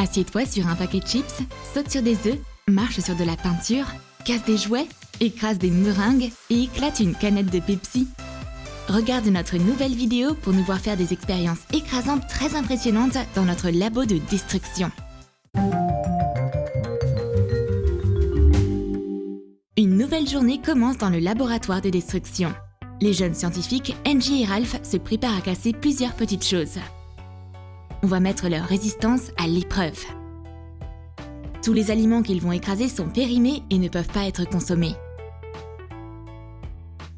Assieds-toi sur un paquet de chips, saute sur des œufs, marche sur de la peinture, casse des jouets, écrase des meringues et éclate une canette de Pepsi. Regarde notre nouvelle vidéo pour nous voir faire des expériences écrasantes très impressionnantes dans notre labo de destruction. Une nouvelle journée commence dans le laboratoire de destruction. Les jeunes scientifiques, Angie et Ralph, se préparent à casser plusieurs petites choses. On va mettre leur résistance à l'épreuve. Tous les aliments qu'ils vont écraser sont périmés et ne peuvent pas être consommés.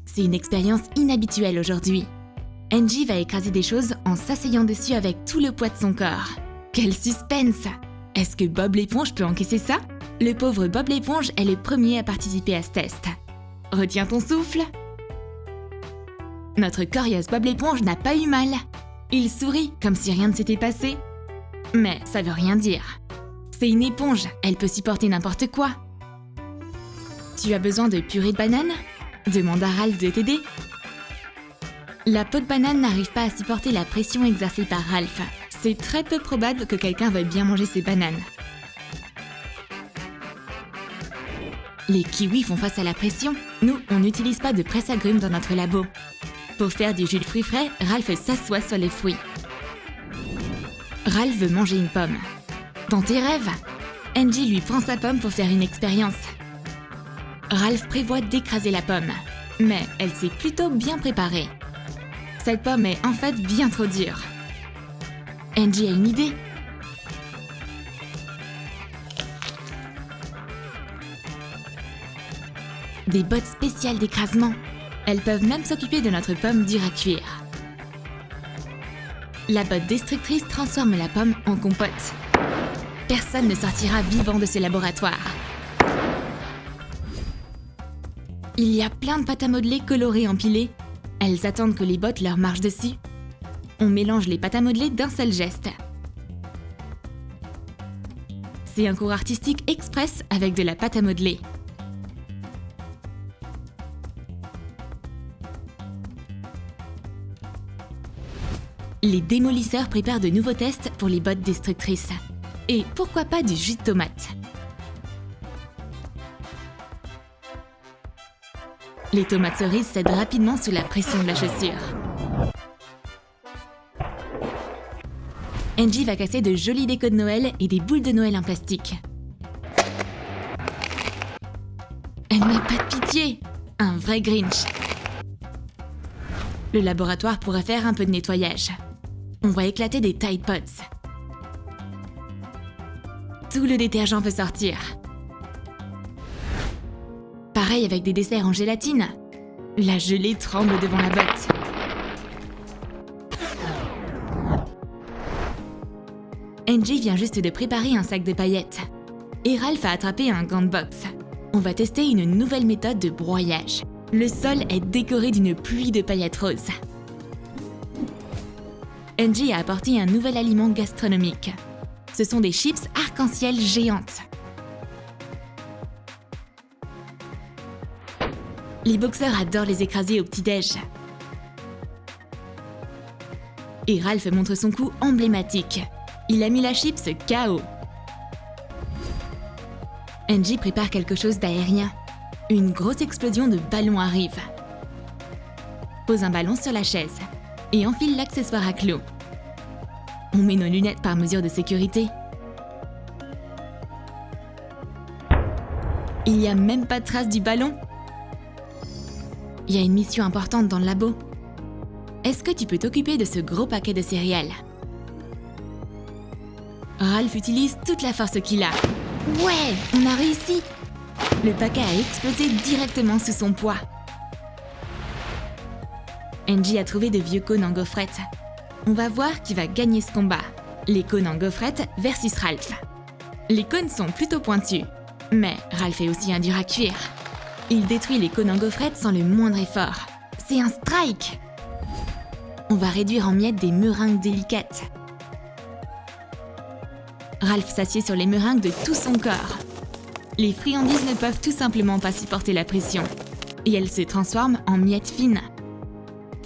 C'est une expérience inhabituelle aujourd'hui. Angie va écraser des choses en s'asseyant dessus avec tout le poids de son corps. Quel suspense! Est-ce que Bob l'éponge peut encaisser ça? Le pauvre Bob l'éponge est le premier à participer à ce test. Retiens ton souffle. Notre coriace Bob l'éponge n'a pas eu mal. Il sourit comme si rien ne s'était passé. Mais ça veut rien dire. C'est une éponge, elle peut supporter n'importe quoi. Tu as besoin de purée de banane? Demande à Ralph de t'aider. La peau de banane n'arrive pas à supporter la pression exercée par Ralph. C'est très peu probable que quelqu'un veuille bien manger ses bananes. Les kiwis font face à la pression. Nous, on n'utilise pas de presse-agrumes dans notre labo. Pour faire du jus de fruits frais, Ralph s'assoit sur les fruits. Ralph veut manger une pomme. Dans tes rêves, Angie lui prend sa pomme pour faire une expérience. Ralph prévoit d'écraser la pomme, mais elle s'est plutôt bien préparée. Cette pomme est en fait bien trop dure. Angie a une idée. Des bottes spéciales d'écrasement. Elles peuvent même s'occuper de notre pomme dure à cuire. La botte destructrice transforme la pomme en compote. Personne ne sortira vivant de ce laboratoire. Il y a plein de pâtes à modeler colorées empilées. Elles attendent que les bottes leur marchent dessus. On mélange les pâtes à modeler d'un seul geste. C'est un cours artistique express avec de la pâte à modeler. Les démolisseurs préparent de nouveaux tests pour les bottes destructrices. Et pourquoi pas du jus de tomate? Les tomates cerises cèdent rapidement sous la pression de la chaussure. Angie va casser de jolis décos de Noël et des boules de Noël en plastique. Elle n'a pas de pitié! Un vrai Grinch! Le laboratoire pourrait faire un peu de nettoyage. On va éclater des Tide Pods. Tout le détergent peut sortir. Pareil avec des desserts en gélatine. La gelée tremble devant la botte. Angie vient juste de préparer un sac de paillettes. Et Ralph a attrapé un gant de boxe. On va tester une nouvelle méthode de broyage. Le sol est décoré d'une pluie de paillettes roses. Angie a apporté un nouvel aliment gastronomique. Ce sont des chips arc-en-ciel géantes. Les boxeurs adorent les écraser au petit-déj. Et Ralph montre son coup emblématique. Il a mis la chips KO. Angie prépare quelque chose d'aérien. Une grosse explosion de ballon arrive. Pose un ballon sur la chaise et enfile l'accessoire à clous. On met nos lunettes par mesure de sécurité. Il n'y a même pas de trace du ballon. Il y a une mission importante dans le labo. Est-ce que tu peux t'occuper de ce gros paquet de céréales? Ralph utilise toute la force qu'il a. Ouais, on a réussi! Le paquet a explosé directement sous son poids. Angie a trouvé de vieux cônes en gaufrettes. On va voir qui va gagner ce combat. Les cônes en gaufrettes versus Ralph. Les cônes sont plutôt pointus, mais Ralph est aussi un dur à cuire. Il détruit les cônes en gaufrettes sans le moindre effort. C'est un strike! On va réduire en miettes des meringues délicates. Ralph s'assied sur les meringues de tout son corps. Les friandises ne peuvent tout simplement pas supporter la pression. Et elles se transforment en miettes fines.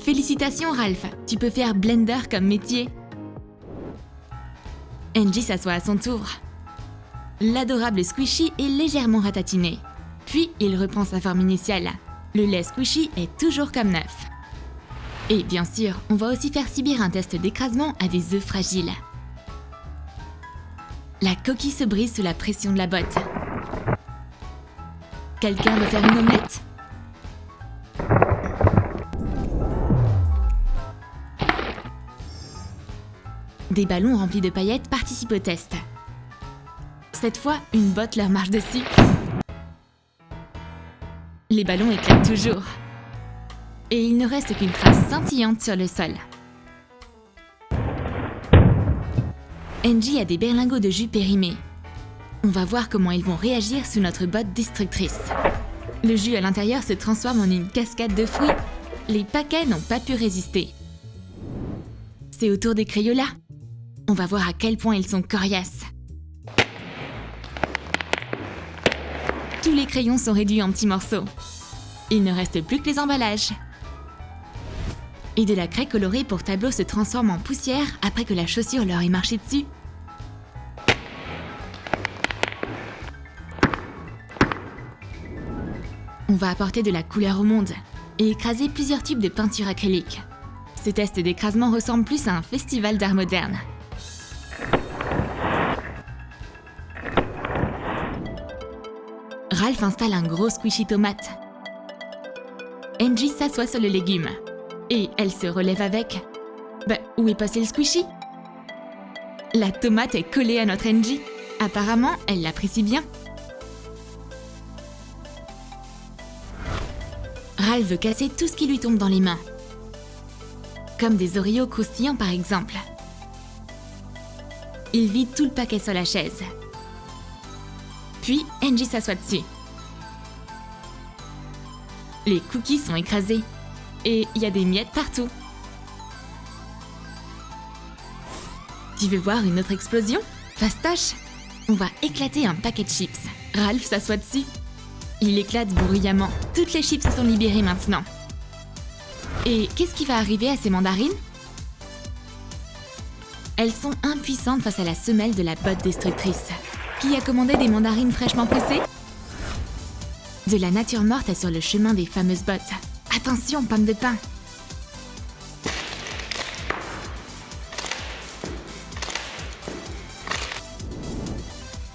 Félicitations Ralph, tu peux faire blender comme métier. Angie s'assoit à son tour. L'adorable Squishy est légèrement ratatiné. Puis il reprend sa forme initiale. Le lait Squishy est toujours comme neuf. Et bien sûr, on va aussi faire subir un test d'écrasement à des œufs fragiles. La coquille se brise sous la pression de la botte. Quelqu'un veut faire une omelette? Des ballons remplis de paillettes participent au test. Cette fois, une botte leur marche dessus. Les ballons éclatent toujours. Et il ne reste qu'une trace scintillante sur le sol. Angie a des berlingots de jus périmés. On va voir comment ils vont réagir sous notre botte destructrice. Le jus à l'intérieur se transforme en une cascade de fruits. Les paquets n'ont pas pu résister. C'est au tour des Crayolas. On va voir à quel point ils sont coriaces. Tous les crayons sont réduits en petits morceaux. Il ne reste plus que les emballages. Et de la craie colorée pour tableau se transforme en poussière après que la chaussure leur ait marché dessus. On va apporter de la couleur au monde et écraser plusieurs tubes de peinture acrylique. Ce test d'écrasement ressemble plus à un festival d'art moderne. Ralph installe un gros squishy tomate. Angie s'assoit sur le légume. Et elle se relève avec... où est passé le squishy? La tomate est collée à notre Angie. Apparemment, elle l'apprécie bien. Ralph veut casser tout ce qui lui tombe dans les mains. Comme des Oreos croustillants par exemple. Il vide tout le paquet sur la chaise. Puis, Angie s'assoit dessus. Les cookies sont écrasés. Et il y a des miettes partout. Tu veux voir une autre explosion? Fastoche! On va éclater un paquet de chips. Ralph s'assoit dessus. Il éclate bruyamment. Toutes les chips se sont libérées maintenant. Et qu'est-ce qui va arriver à ces mandarines? Elles sont impuissantes face à la semelle de la botte destructrice. Qui a commandé des mandarines fraîchement pressées? De la nature morte est sur le chemin des fameuses bottes. Attention, pomme de pin!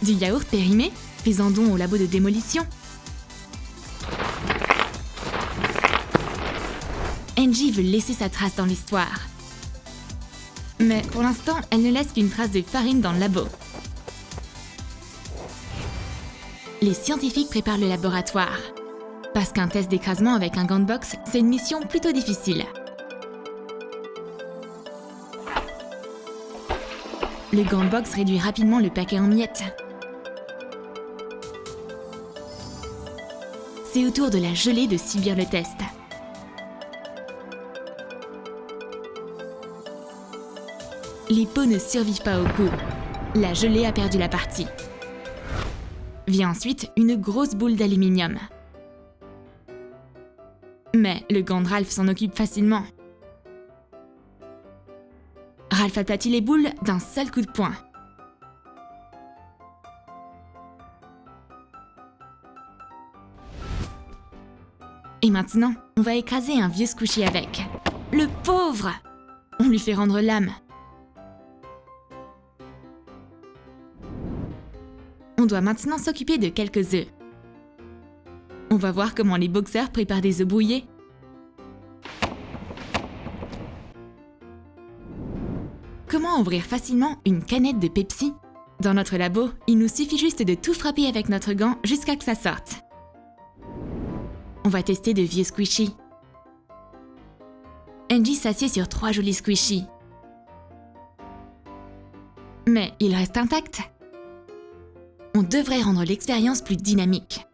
Du yaourt périmé, faisant don au labo de démolition. Angie veut laisser sa trace dans l'histoire. Mais pour l'instant, elle ne laisse qu'une trace de farine dans le labo. Les scientifiques préparent le laboratoire. Parce qu'un test d'écrasement avec un gant de boxe, c'est une mission plutôt difficile. Le gant de boxe réduit rapidement le paquet en miettes. C'est au tour de la gelée de subir le test. Les pots ne survivent pas au coup. La gelée a perdu la partie. Vient ensuite une grosse boule d'aluminium. Mais le gant de Ralph s'en occupe facilement. Ralph aplatit les boules d'un seul coup de poing. Et maintenant, on va écraser un vieux squishy avec. Le pauvre! On lui fait rendre l'âme. On doit maintenant s'occuper de quelques œufs. On va voir comment les boxeurs préparent des œufs brouillés. Comment ouvrir facilement une canette de Pepsi? Dans notre labo, il nous suffit juste de tout frapper avec notre gant jusqu'à que ça sorte. On va tester de vieux squishy. Angie s'assied sur 3 jolis squishy. Mais il reste intact. On devrait rendre l'expérience plus dynamique.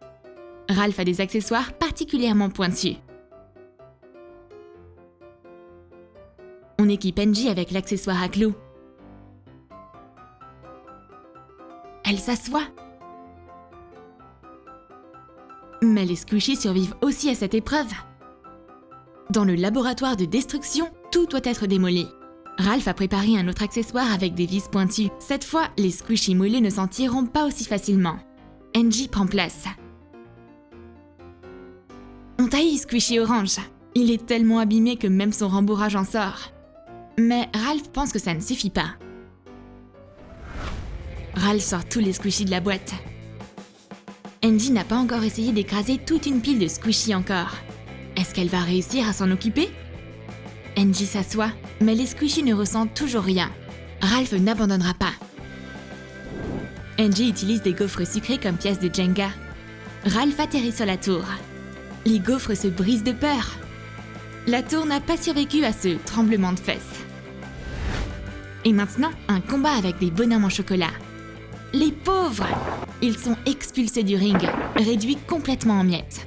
Ralph a des accessoires particulièrement pointus. On équipe Angie avec l'accessoire à clous. Elle s'assoit. Mais les squishies survivent aussi à cette épreuve. Dans le laboratoire de destruction, tout doit être démoli. Ralph a préparé un autre accessoire avec des vis pointues. Cette fois, les squishies moelleux ne s'en tireront pas aussi facilement. Angie prend place. On taille Squishy orange. Il est tellement abîmé que même son rembourrage en sort. Mais Ralph pense que ça ne suffit pas. Ralph sort tous les squishies de la boîte. Angie n'a pas encore essayé d'écraser toute une pile de squishies encore. Est-ce qu'elle va réussir à s'en occuper? Angie s'assoit, mais les squishies ne ressentent toujours rien. Ralph n'abandonnera pas. Angie utilise des gaufres sucrés comme pièces de Jenga. Ralph atterrit sur la tour. Les gaufres se brisent de peur. La tour n'a pas survécu à ce tremblement de fesses. Et maintenant, un combat avec des bonhommes en chocolat. Les pauvres! Ils sont expulsés du ring, réduits complètement en miettes.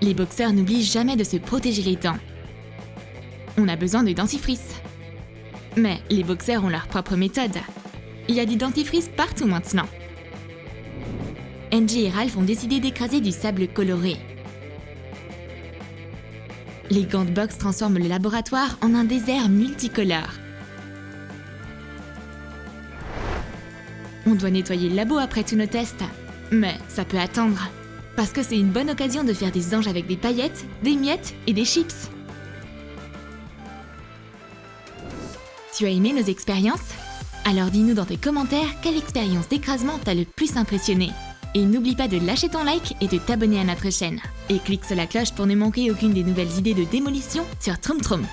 Les boxeurs n'oublient jamais de se protéger les dents. On a besoin de dentifrice. Mais les boxeurs ont leur propre méthode. Il y a du dentifrice partout maintenant. Angie et Ralph ont décidé d'écraser du sable coloré. Les gants de boxe transforment le laboratoire en un désert multicolore. On doit nettoyer le labo après tous nos tests. Mais ça peut attendre. Parce que c'est une bonne occasion de faire des anges avec des paillettes, des miettes et des chips. Tu as aimé nos expériences? Alors dis-nous dans tes commentaires quelle expérience d'écrasement t'a le plus impressionné. Et n'oublie pas de lâcher ton like et de t'abonner à notre chaîne. Et clique sur la cloche pour ne manquer aucune des nouvelles idées de démolition sur Troom Troom.